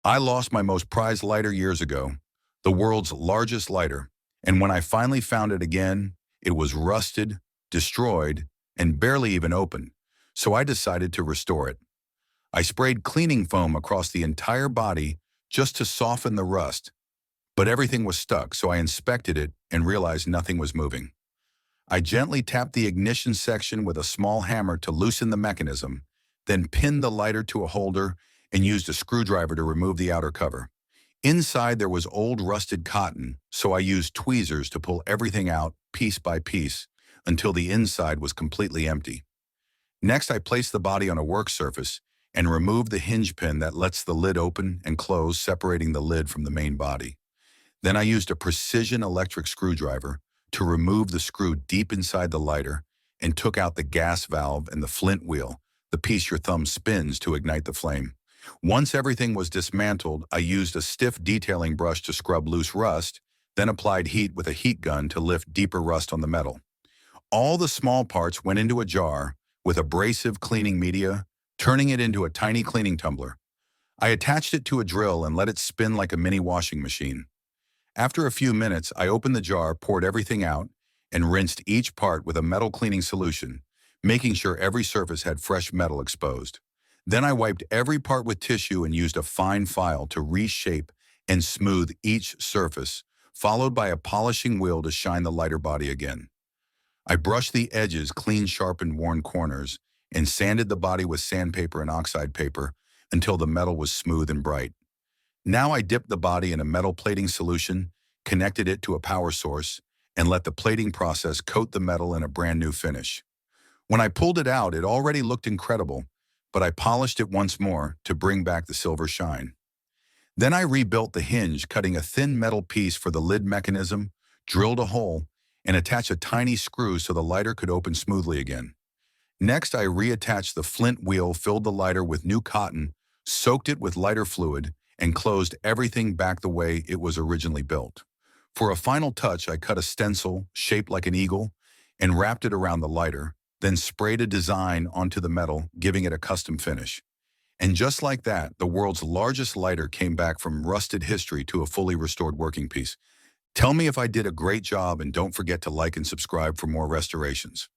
I lost my most prized lighter years ago, the world's largest lighter, and when I finally found it again, it was rusted, destroyed, and barely even open, so I decided to restore it. I sprayed cleaning foam across the entire body just to soften the rust, but everything was stuck, so I inspected it and realized nothing was moving. I gently tapped the ignition section with a small hammer to loosen the mechanism, then pinned the lighter to a holder and used a screwdriver to remove the outer cover. Inside there was old rusted cotton, so I used tweezers to pull everything out piece by piece until the inside was completely empty. Next, I placed the body on a work surface and removed the hinge pin that lets the lid open and close, separating the lid from the main body. Then I used a precision electric screwdriver to remove the screw deep inside the lighter and took out the gas valve and the flint wheel, the piece your thumb spins to ignite the flame. Once everything was dismantled, I used a stiff detailing brush to scrub loose rust, then applied heat with a heat gun to lift deeper rust on the metal. All the small parts went into a jar with abrasive cleaning media, turning it into a tiny cleaning tumbler. I attached it to a drill and let it spin like a mini washing machine. After a few minutes, I opened the jar, poured everything out, and rinsed each part with a metal cleaning solution, making sure every surface had fresh metal exposed. Then I wiped every part with tissue and used a fine file to reshape and smooth each surface, followed by a polishing wheel to shine the lighter body again. I brushed the edges, clean, sharpened, worn corners, and sanded the body with sandpaper and oxide paper until the metal was smooth and bright. Now I dipped the body in a metal plating solution, connected it to a power source, and let the plating process coat the metal in a brand new finish. When I pulled it out, it already looked incredible, but I polished it once more to bring back the silver shine. Then I rebuilt the hinge, cutting a thin metal piece for the lid mechanism, drilled a hole, and attached a tiny screw so the lighter could open smoothly again. Next, I reattached the flint wheel, filled the lighter with new cotton, soaked it with lighter fluid, and closed everything back the way it was originally built. For a final touch, I cut a stencil shaped like an eagle and wrapped it around the lighter, then sprayed a design onto the metal, giving it a custom finish. And just like that, the world's largest lighter came back from rusted history to a fully restored working piece. Tell me if I did a great job, and don't forget to like and subscribe for more restorations.